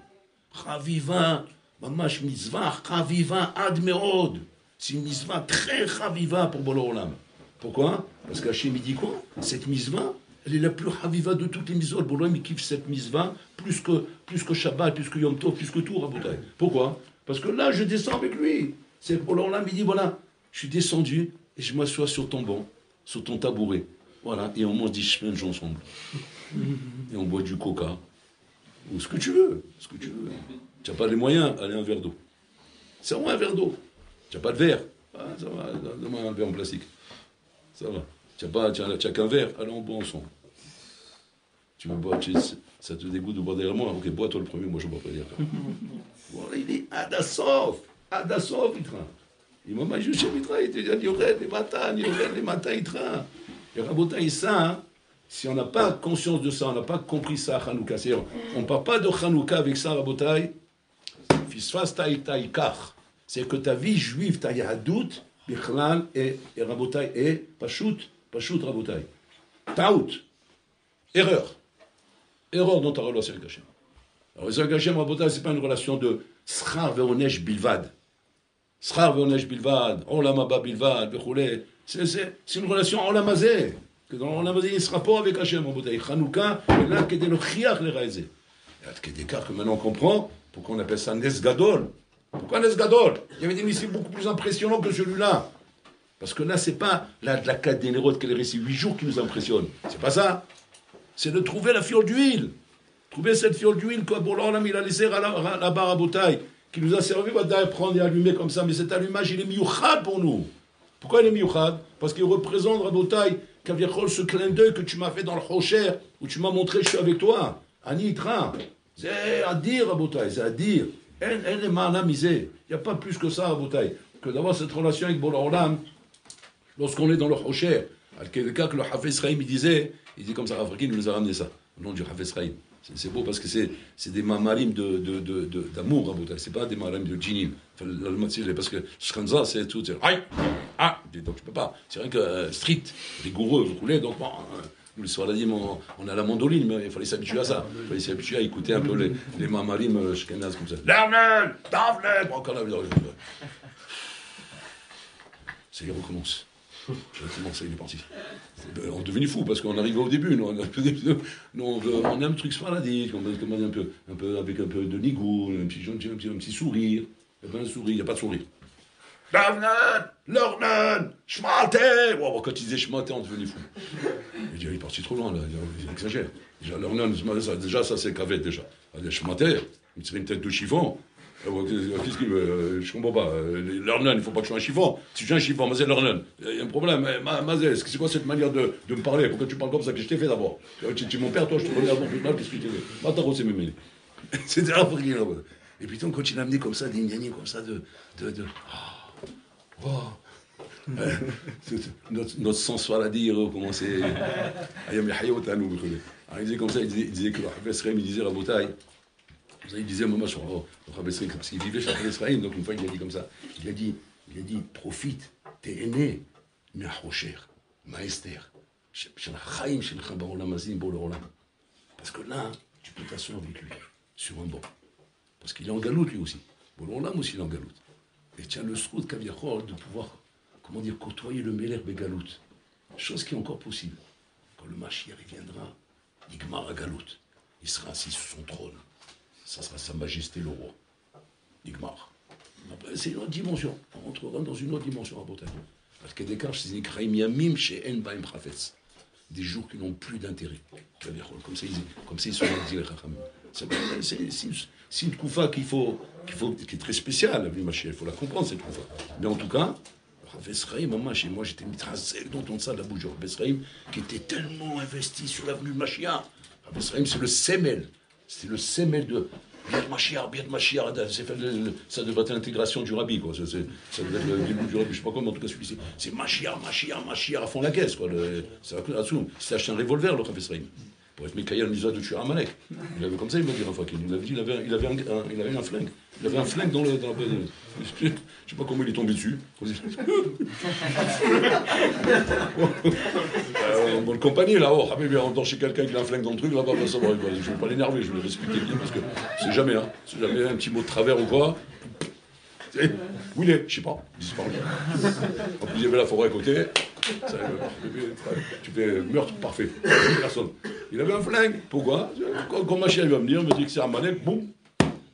Chaviva, mamash mitzvah, chaviva ad meod. C'est une mitzvah très chaviva pour Bolo Olam. Pourquoi? Parce qu'Hachem, il dit quoi? Cette mitzvah, elle est la plus chaviva de toutes les mitzvot. Bolo Olam, il kiffe cette mitzvah plus que Shabbat, plus que Yom Tov, plus que tout, Rabotai. Pourquoi? Parce que là, je descends avec lui. C'est pour là, il dit, voilà, je suis descendu et je m'assois sur ton banc, sur ton tabouret. Voilà, et on mange des chemins ensemble. Et on boit du coca. ou ce que tu veux. Tu n'as pas les moyens, allez un verre d'eau. C'est vraiment un verre d'eau. Tu n'as pas de verre. Ah, ça va, donne-moi un verre en plastique. Ça va. Tu n'as qu'un verre, allez on boit ensemble. Tu veux boire, ça te dégoûte de boire derrière moi. Ok, bois toi le premier, moi je bois pas derrière. Voilà, il est Adassov, il train. Il m'a dit, je Mitra, il te dit, les matins, il train. Et Rabotai, ça, si on n'a pas conscience de ça, on n'a pas compris ça à Hanouka, on ne parle pas de Hanouka avec ça, Rabotai, Fisfas Taïkar. C'est que ta vie juive, ta Yahadout, Bichlal et Rabotai, et Pashut Rabotai. Taout. Erreur dans ta relation avec Hachem. Alors, avec Hachem, Rabotai, ce n'est pas une relation de Schar ve'onesh bilvad. Schar ve'onesh bilvad, Olam haba bilvad, bechoulet. C'est une relation Olam hazeh. Que dans Olam hazeh, il y a ce rapport avec Hachem, Rabotai. Chanouka, et là, qu'est-ce que le chiach le raïzé. Et à Tkedekar, que maintenant on comprend, pourquoi on appelle ça Nes Gadol. Pourquoi Nes Gadol? Il y avait des récits beaucoup plus impressionnants que celui-là. Parce que là, c'est pas la carte des Nérodes, qu'elle est récit 8 jours qui nous impressionne. C'est pas ça. C'est de trouver la fiole d'huile. Trouver cette fiole d'huile que pour l'Olam, il a laissé la barre à bouteille, qui nous a servi à prendre et allumer comme ça. Mais cet allumage, il est miyuchad pour nous. Pourquoi il est miyuchad? Parce qu'il représente à bouteille, Kaviachol, ce clin d'œil que tu m'as fait dans le Rocher, où tu m'as montré que je suis avec toi. Anitra. C'est à dire à bouteille, c'est à dire. Elle est mal amusée. Il n'y a pas plus que ça à bouteille. Que d'avoir cette relation avec Bola lorsqu'on est dans le Rocher. Quel cas que le Hafez Chaim, il dit comme ça, Rafrakin nous a ramené ça, au nom du Hafez Chaim. C'est beau parce que c'est des mamarim d'amour, c'est pas des mamarim de djinim. Parce que Shkanza, c'est tout, c'est aïe, donc tu peux pas. C'est rien que strict, rigoureux, vous roulez, donc bon, nous les Sfaradim, on a la mandoline, mais il fallait s'habituer à ça. Il fallait s'habituer à écouter un peu les mamarim shkenaz comme ça. Lernen, Davlen, encore là, ça y recommence. Comment ça, il est parti. On est devenu fou parce qu'on arrive au début. On aime le truc sfaradique, on un peu avec un peu de nigou, un petit sourire. Il n'y a pas de sourire. Lornan, Shmate. Quand il disait Shmate, on est devenu fou. Il dit, il est parti trop loin, là. Il exagère. Déjà, ça c'est cavette déjà. Shmate, il serait une tête de chiffon. Qu'est-ce qu'il veut? Je comprends pas. L'Ornan, il ne faut pas que je sois un chiffon. Si je suis un chiffon, Mazel l'Ornan, il y a un problème. Mazel, c'est quoi cette manière de me parler? Pourquoi tu parles comme ça? Que je t'ai fait d'abord? Tu es mon père, toi, je te connais avant plus mal, qu'est-ce que tu t'es fait? Mataro, c'est mémé. C'était un truc. Et puis, quand il a amené comme ça, des gnagnés comme ça, notre sens soit à dire, comment c'est. Ayam Yahayot à nous, il disait comme ça, il disait que le Hafez Chaim, il disait à Botaï. Il disait à Maman sur parce qu'il vivait chez Israël, donc une fois il a dit comme ça. Il a dit, profite, t'es aîné, Nahocher, Maester, parce que là, tu peux t'asseoir avec lui, sur un banc. Parce qu'il est en galoute lui aussi. Bololam aussi il est en galoute. Et tu as le sroud Kaviachor de pouvoir, côtoyer le Meler Begalout. Chose qui est encore possible. Quand le Mashiach viendra, Igmar à galoute, il sera assis sur son trône. Ça sera sa majesté le roi. Igmar. Après, c'est une autre dimension. On rentrera dans une autre dimension à Bretagne. Parce que des cas, c'est des jours qui n'ont plus d'intérêt. Comme ça, ils sont dit les Chachamim. C'est une koufa qui est très spéciale, il faut la comprendre, cette koufa. Mais en tout cas, Hafez maman, chez moi, j'étais mitracé d'entendre ça de la bouche de Hafez qui était tellement investi sur l'avenue de Mashiach. Hafez c'est le sémel. C'est le sémel de Biat Mashiach, ça devrait être l'intégration du rabbi, quoi. Ça devrait être le début du rabbi, je sais pas comment, en tout cas celui-ci. C'est Mashiach à fond la caisse, quoi. C'est acheté un revolver, le Hafez pour être Mikaïl Mizah de tuer Amalek. Il avait comme ça, il m'a dit une fois qu'il avait dit, il avait un flingue. Il avait un flingue dans la je sais pas comment il est tombé dessus. On le compagnie là, on dort chez quelqu'un qui a un flingue dans le truc, là-bas, on va savoir. Je ne vais pas l'énerver, je vais le respecter bien, parce que c'est jamais un petit mot de travers ou quoi. Où il est? Je sais pas, disparu. En plus, il y avait la forêt à côté. Tu fais meurtre parfait. Personne. Il avait un flingue. Pourquoi? Quand ma chienne va me dire, me dit que c'est un manette, boum,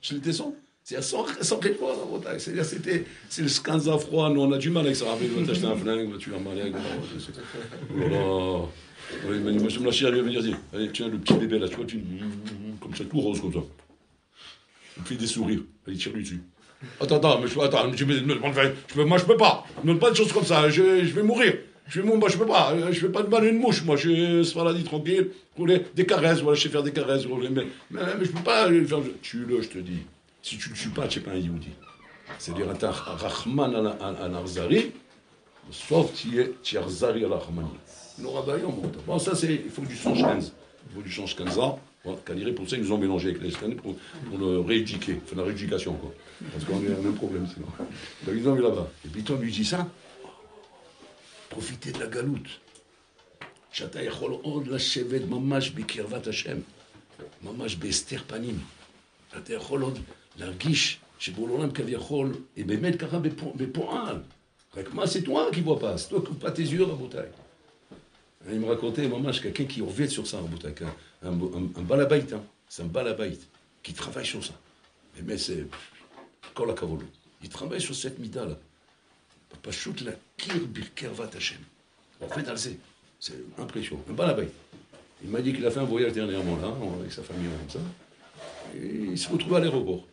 je le descends. C'est sans réponse en Bretagne. C'est-à-dire, c'est le scanza froid. Nous, on a du mal avec ça. Après, tu vas t'acheter un flingue, tu vas malade. Oh là là. Oui, mais moi, je me lâche, elle va venir dire, allez, tiens, le petit bébé là, tu vois, comme ça, tout rose comme ça. Il me fait des sourires. Allez, tire-lui dessus. Attends, mais moi, je peux pas. Ne me donne pas de choses comme ça. Je vais mourir. Moi, je peux pas. Je fais pas de mal à une mouche. Moi, je suis pas là, dit tranquille. Des caresses, voilà, je sais faire des caresses. Mais je peux pas faire. Tue-le, je te dis. Si tu le tues pas, tu n'es pas un Yehudi. C'est-à-dire, un Rahman al-Arzari, sauf tu es Arzari al-Rahmani. Bon, ça, il faut du change 15. Il faut du change 15 ans. Bon, pour ça, ils nous ont mélangé avec les Escanés pour le rééduquer. Faire la rééducation, quoi. Parce qu'on a le même problème, sinon. Donc, ils ont mis là-bas. Et puis, toi, lui dis ça. Profitez de la galoute. Chata yachol od la shevet mamash bikirvat Hashem. Mamash bester panim. Chata yachol od להרגיש שבעולם כביכול, et באמת ככה בפועל. רק מה, c'est toi qui vois pas, c'est toi qui n'ouvres pas tes yeux, רבותיי. Il me racontait, ממש, quelqu'un qui revient sur ça, רבותיי, un balabait, hein, c'est un balabait, qui travaille sur ça. Mais c'est, כל הכבוד לו. Il travaille sur cette mida-là. פשוט להכיר בקרבת השם. En fait, c'est impressionnant, un balabait. Il m'a dit qu'il a fait un voyage dernièrement là, avec sa famille comme ça, et il se retrouve à l'aéroport.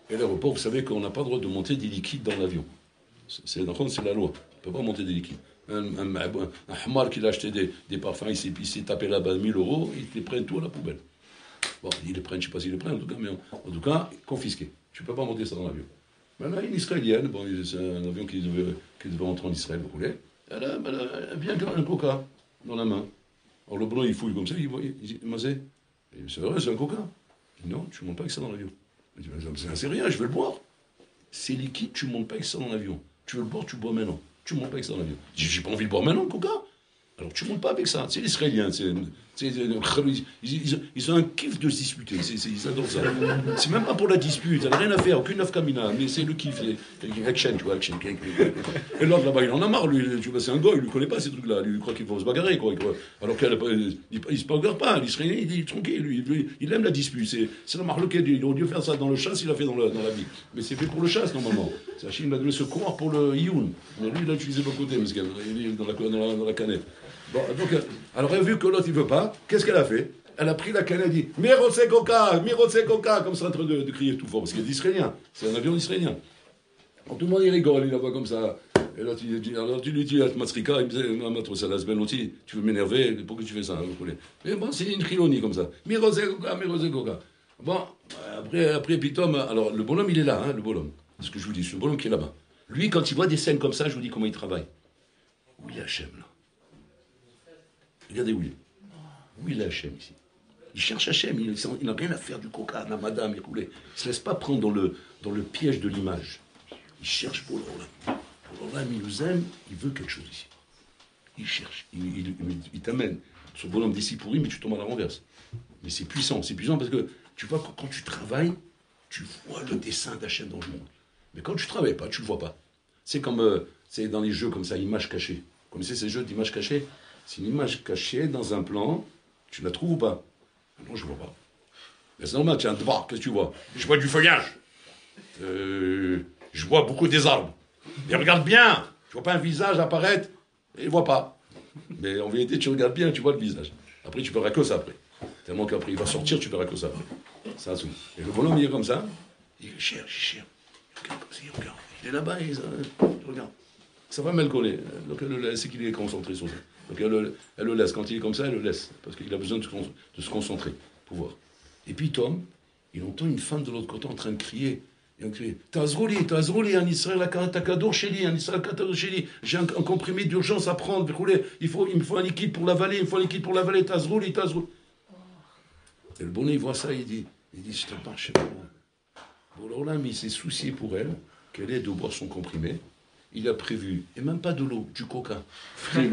Et l'aéroport, vous savez qu'on n'a pas le droit de monter des liquides dans l'avion. C'est la loi. On ne peut pas monter des liquides. Un hamar qui a acheté des parfums, il s'est tapé là-bas 1000 €, ils les prennent tout à la poubelle. Bon, ils les prennent, je ne sais pas s'ils les prennent en tout cas, mais en tout cas, confisqué. Tu ne peux pas monter ça dans l'avion. Maintenant, une Israélienne, bon, c'est un avion qui devait entrer en Israël, vous voulez, elle a bien un coca dans la main. Alors le blanc, il fouille comme ça, il dit, Mazé, c'est vrai, c'est un coca. Non, tu ne montes pas avec ça dans l'avion. Il dit, c'est rien, je vais le boire. C'est liquide, tu ne montes pas avec ça dans l'avion. Tu veux le boire, tu le bois maintenant. Tu ne montes pas avec ça dans l'avion. Je dis, j'ai pas envie de boire maintenant, le coca. Alors tu ne montes pas avec ça. C'est les Israéliens. Ils ont un kiff de se disputer. Ils adorent ça. C'est même pas pour la dispute. Elle n'a rien à faire, aucune nafkamina. Mais c'est le kiff. Action, tu vois, action. Et l'autre là-bas, il en a marre. Lui, tu vois, c'est un gars, il ne connaît pas ces trucs-là. Lui, il croit qu'il faut se bagarrer. Quoi. Alors qu'il ne se bagarre pas. L'Israélien, il est tranquille. Lui, il aime la dispute. C'est la marloquette. Il aurait dû faire ça dans le chasse, il l'a fait dans la vie. Mais c'est fait pour le chasse, normalement. La Chine a donné ce croire pour le Ioun. Mais lui, il a utilisé de l'autre côté, parce qu'il est dans la canette. Bon, donc, alors elle a vu que l'autre il veut pas, qu'est-ce qu'elle a fait? Elle a pris la canne et a dit Mirose Coca, comme ça en train de crier tout fort, parce qu'il est israélien, c'est un avion israélien. Donc tout le monde il rigole, il la voit comme ça. Et l'autre il dit, alors tu lui dis Matsrika, il me disait, maître, ça laisse ben aussi, tu veux m'énerver, pourquoi tu fais ça? Mais bon, c'est une chilonie comme ça. Mirose Coca. Bon, après Pitom, alors le bonhomme il est là, hein, le bonhomme. C'est ce que je vous dis, c'est le bonhomme qui est là-bas. Lui, quand il voit des scènes comme ça, je vous dis comment il travaille. Où il est Hachem là? Regardez où il est. Où il est Hachem ici. Il cherche Hachem, il n'a rien à faire du coca, de la madame, il ne se laisse pas prendre dans le piège de l'image. Il cherche pour l'Olam. Pour l'Olam, il nous aime, il veut quelque chose ici. Il cherche, il t'amène. Ce bonhomme d'ici pourri, mais tu tombes à la renverse. Mais c'est puissant parce que tu vois, quand tu travailles, tu vois le dessin d'Hachem dans le monde. Mais quand tu ne travailles pas, tu ne le vois pas. C'est comme c'est dans les jeux comme ça, images cachées. Vous connaissez ces jeux d'images cachées? C'est une image cachée dans un plan, tu la trouves ou pas? Non, je ne vois pas. Mais c'est normal, tiens, qu'est-ce que tu vois? Je vois du feuillage. Je vois beaucoup des arbres. Mais regarde bien, tu vois pas un visage apparaître, et il ne voit pas. Mais en vérité, tu regardes bien, tu vois le visage. Après, tu verras que ça après. Tellement qu'après, il va sortir, tu verras que ça après. Ça, c'est... Et le bonhomme, il est comme ça, il cherche. Il regarde. Il est là-bas, il regarde. Ça va mal coller. Donc, c'est qu'il est concentré sur ça. Donc elle le laisse, quand il est comme ça, elle le laisse, parce qu'il a besoin de se concentrer, pour voir. Et puis Tom, il entend une femme de l'autre côté en train de crier. Il crie Tazrouli, en Israël, Takador Sheli, en Israël, Takador Sheli, j'ai un comprimé d'urgence à prendre, il me faut un liquide pour l'avaler, Tazrouli. Et le bonnet, il voit ça, il dit, je te parle, je sais pas. Bon, alors là, mais il s'est soucié pour elle, qu'elle ait de boire son comprimé. Il a prévu, et même pas de l'eau, du coca, frais,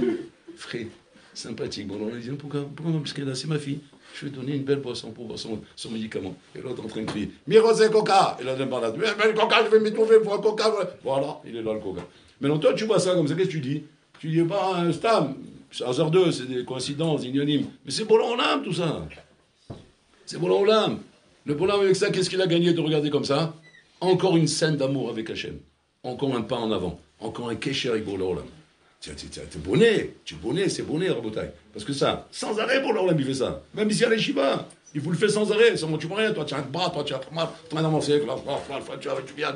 sympathique. Bon, on lui dit, pourquoi parce qu'elle a, c'est ma fille. Je vais donner une belle boisson pour boire son médicament. Et l'autre en train de crier, Mirose Coca. Et là, d'un par là, mais le coca, je vais me trouver pour un coca. Voilà, il est là le coca. Maintenant, toi, tu vois ça comme ça, qu'est-ce que tu dis? Tu dis, bah, Stam, c'est hasardeux, c'est des coïncidences, ignonimes. Mais c'est bon en l'âme, tout ça. C'est bon en l'âme. Le bonhomme avec ça, qu'est-ce qu'il a gagné de regarder comme ça? Encore une scène d'amour avec Hachem. Encore un pas en avant. Encore un kécher avec Bourg-Olam. T'es bonnet, c'est bonnet, Rabotai. Parce que ça, sans arrêt, Bourg-Olam, il fait ça. Même ici à l'Eshiva, il vous le fait sans arrêt. Tu vois rien, toi, tu as un bras, toi, tu as mal, tu as avancé, tu viens.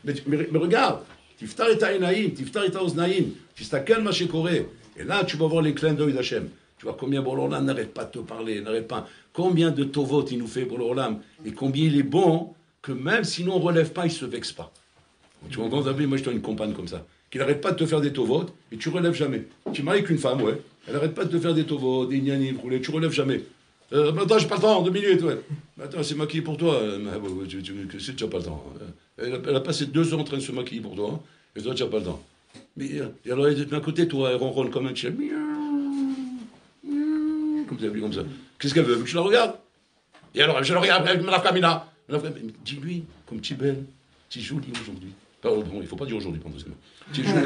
Mais regarde, Tiftar et Taïnaïm, Tiftar et Taoznaïm, Tistakel Machekore. Et là, tu vas voir les clins d'œil d'Hachem. Tu vois combien Bourg-Olam n'arrête pas de te parler, n'arrête pas. Combien de tovot il nous fait, Bourg-Olam, et combien il est bon, que même si nous on ne relève pas, il ne se vexe pas. Tu vois, quand moi je dois une compagne comme ça, qui n'arrête pas de te faire des tovot, et tu ne relèves jamais. Tu es marié avec une femme, ouais, elle n'arrête pas de te faire des tovot, des gnanis, tu ne relèves jamais. Attends, j'ai pas le temps, 2 minutes, ouais. Attends, c'est maquillé pour toi. Tu n'as pas le temps. Elle a passé 2 ans en train de se maquiller pour toi, et toi, tu n'as pas le temps. Mais et alors, d'un côté, toi, elle ronronne comme un chien. Comme ça. Qu'est-ce qu'elle veut? Que je la regarde? Et alors, je la regarde avec la Kamina. Dis-lui, comme tu es belle, tu es jolie aujourd'hui. Pardon, il ne faut pas dire aujourd'hui, pendant tu es jolie.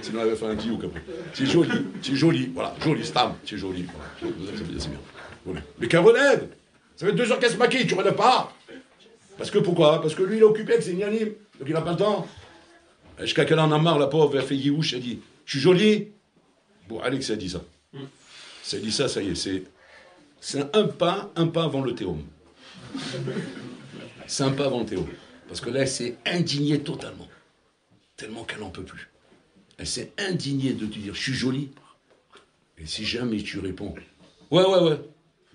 Sinon, elle va faire un petit ou après. Tu es jolie, voilà, jolie, stam, tu es jolie. Voilà. Ça veut dire c'est bien. Voilà. Mais qu'elle relève. Ça fait 2 heures qu'elle se maquille, tu ne relèves pas. Parce que pourquoi? Parce que lui, il est occupé avec ses gnanim, donc il n'a pas le temps. Jusqu'à qu'elle en a marre, la pauvre, elle fait Yéhouch, elle dit, je suis jolie. Bon, Alex a dit ça. Ça dit ça, ça y est, c'est un pas avant le théôme. C'est un pas avant le théôme. Parce que là, elle s'est indignée totalement. Tellement qu'elle n'en peut plus. Elle s'est indignée de te dire, je suis jolie. Et si jamais tu réponds, ouais.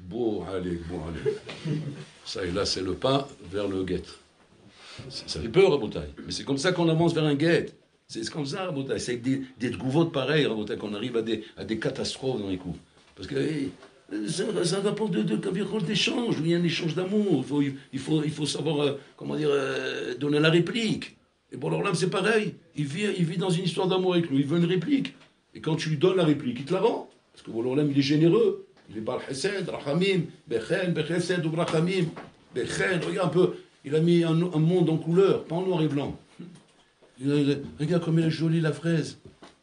Bon, allez. Ça, et là, c'est le pas vers le guêtre. Ça fait peur, Rabotai. Mais c'est comme ça qu'on avance vers un guet. C'est comme ça, Rabotai. C'est avec des gouvottes pareils, Rabotai, qu'on arrive à des catastrophes dans les coups. Parce que c'est un rapport d'échange, il y a un échange d'amour. Il faut savoir, donner la réplique. Et bon, alors là, c'est pareil. Il vit dans une histoire d'amour avec nous. Il veut une réplique. Et quand tu lui donnes la réplique, il te la rend. Parce que bon, alors là, il est généreux. Il est bar chesed, rachamim, bechesed ou rachamim. Bechen, regarde un peu. Il a mis un monde en couleur, pas en noir et blanc. Regarde comme elle est jolie la fraise.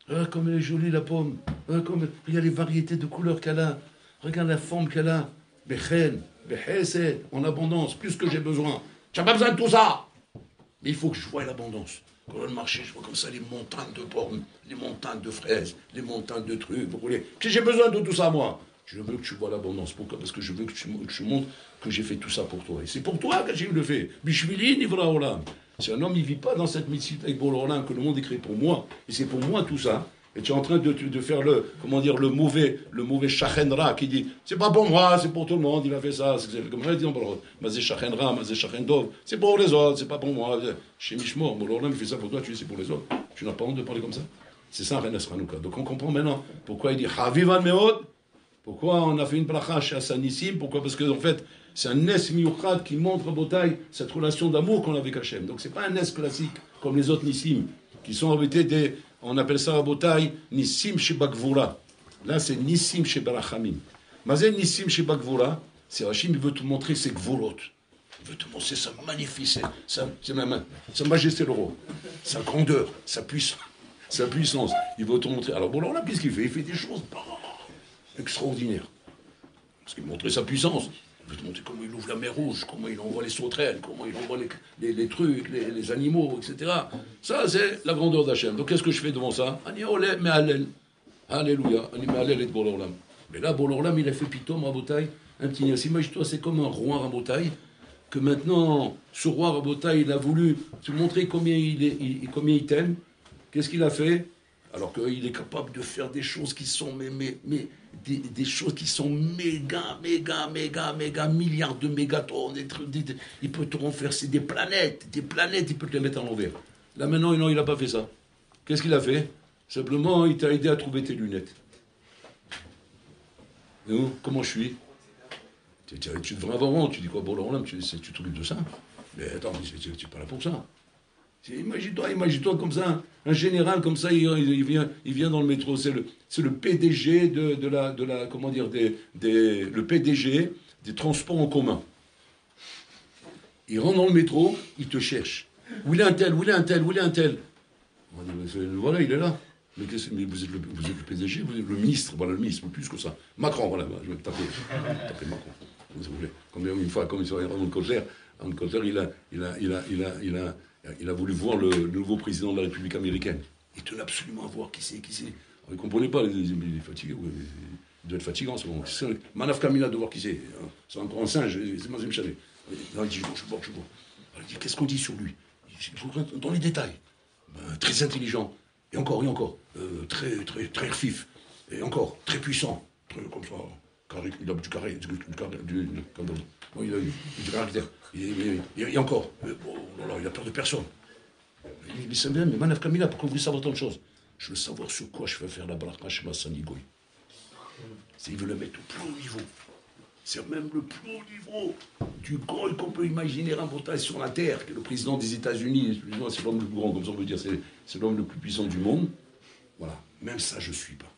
Regarde comme elle est jolie la pomme. Regarde les variétés de couleurs qu'elle a. Regarde la forme qu'elle a. Bechen, bechesed, en abondance, plus que j'ai besoin. Tu n'as pas besoin de tout ça. Mais il faut que je voie l'abondance. Quand on va marcher, je vois comme ça les montagnes de pommes, les montagnes de fraises, les montagnes de trucs. Vous voulez. J'ai besoin de tout ça, moi. Je veux que tu vois l'abondance. Pourquoi? Parce que je veux que tu montres que j'ai fait tout ça pour toi. Et c'est pour toi que j'ai le fait. Bishvili nivra olam. Si un homme ne vit pas dans cette médecine avec Bourg-Olam, que le monde est créé pour moi, et c'est pour moi tout ça, et tu es en train de faire le mauvais shachenra qui dit c'est pas pour moi, c'est pour tout le monde, il a fait ça. C'est comme on dit dans Baruch. Mazé shachenra, mazé shachendov, c'est pour les autres, c'est pas pour moi. Chez Mishmor, Bourg-Olam, il fait ça pour toi, tu dis c'est pour les autres. Tu n'as pas honte de parler comme ça? C'est ça, Renes Hanouka. Donc on comprend maintenant pourquoi il dit Havivan Meod. Pourquoi on a fait une bracha chez Nissim? Pourquoi? Parce que en fait, c'est un nes miouchad qui montre à Botaï cette relation d'amour qu'on a avec Hachem. Donc c'est pas un nes classique comme les autres Nissim qui sont en réalité on appelle ça à Botaï Nissim chez Bakvoura. Là c'est Nissim chez Barachamim. Mazé Nissim chez Bakvoura, c'est Hachem, il veut te montrer ses gvorot. Il veut te montrer sa magnificence, sa majesté le roi, sa grandeur, sa puissance. Il veut te montrer. Alors bon, alors là, qu'est-ce qu'il fait? Il fait des choses extraordinaire. Parce qu'il montrait sa puissance. Il veut te montrer comment il ouvre la mer Rouge, comment il envoie les sauterelles, comment il envoie les trucs, les animaux, etc. Ça, c'est la grandeur d'Hachem. Donc, qu'est-ce que je fais devant ça? Ani olé, mais allel. Alléluia. Ani mais allel et Bourg-Olam. Mais là, Bourg-Olam, il a fait pitom Rabotaï, un petit nias. Imagine-toi, c'est comme un roi Rabotaï, que maintenant, ce roi Rabotaï, il a voulu te montrer combien il t'aime. Qu'est-ce qu'il a fait? Alors qu'il est capable de faire des choses qui sont des choses qui sont méga, milliards de mégatonnes. Il peut te renverser des planètes, il peut te les mettre à l'envers. Là maintenant, non, il n'a pas fait ça. Qu'est-ce qu'il a fait? Simplement, il t'a aidé à trouver tes lunettes. Nous, comment je suis? Tu devrais avoir honte. Tu dis quoi? Bon, là, tu t'occupes de ça. Mais attends, tu n'es pas là pour ça. Imagine-toi comme ça, un général comme ça, il vient dans le métro, c'est le PDG le PDG des transports en commun. Il rentre dans le métro, il te cherche. Où il est un tel? On dit, voilà, il est là. Mais vous êtes le PDG, vous êtes le ministre, voilà le ministre, plus que ça. Macron, voilà, je vais taper Macron, si vous voulez. Comme une fois, comme ils sont dans le colère, Ann Coulter, il a voulu voir le nouveau président de la République américaine. Il tenait absolument à voir qui c'est. Il ne comprenait pas, il est fatigué, il doit être fatigant. C'est Manaf Kamila de voir qui c'est. C'est encore un singe, c'est Mazim Chalet. Il dit, je vois. Il dit, qu'est-ce qu'on dit sur lui? Il faut dans les détails. Très intelligent, et encore, très fif, et encore, très puissant, très comme ça, il a du carré, il a du caractère, et encore, il a peur de personne. Il dit, c'est bien, mais Manaf Kamila, pourquoi vous voulez savoir tant de choses? Je veux savoir sur quoi je vais faire la baraka chez ma Sanigoy. Il veut le mettre au plus haut niveau. C'est même le plus haut niveau du goy qu'on peut imaginer remporter sur la terre, que le président des États-Unis, c'est l'homme le plus grand, comme ça on veut dire, c'est l'homme le plus puissant du monde. Voilà, même ça je ne suis pas.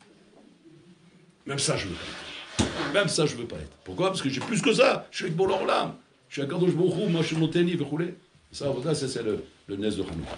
Même ça je ne veux pas être. Pourquoi? Parce que j'ai plus que ça. Je suis avec Bolor Olam. Je suis à Kadosh Baruch Hu, moi je suis Noteni, ça, c'est le Nes de Hanouka.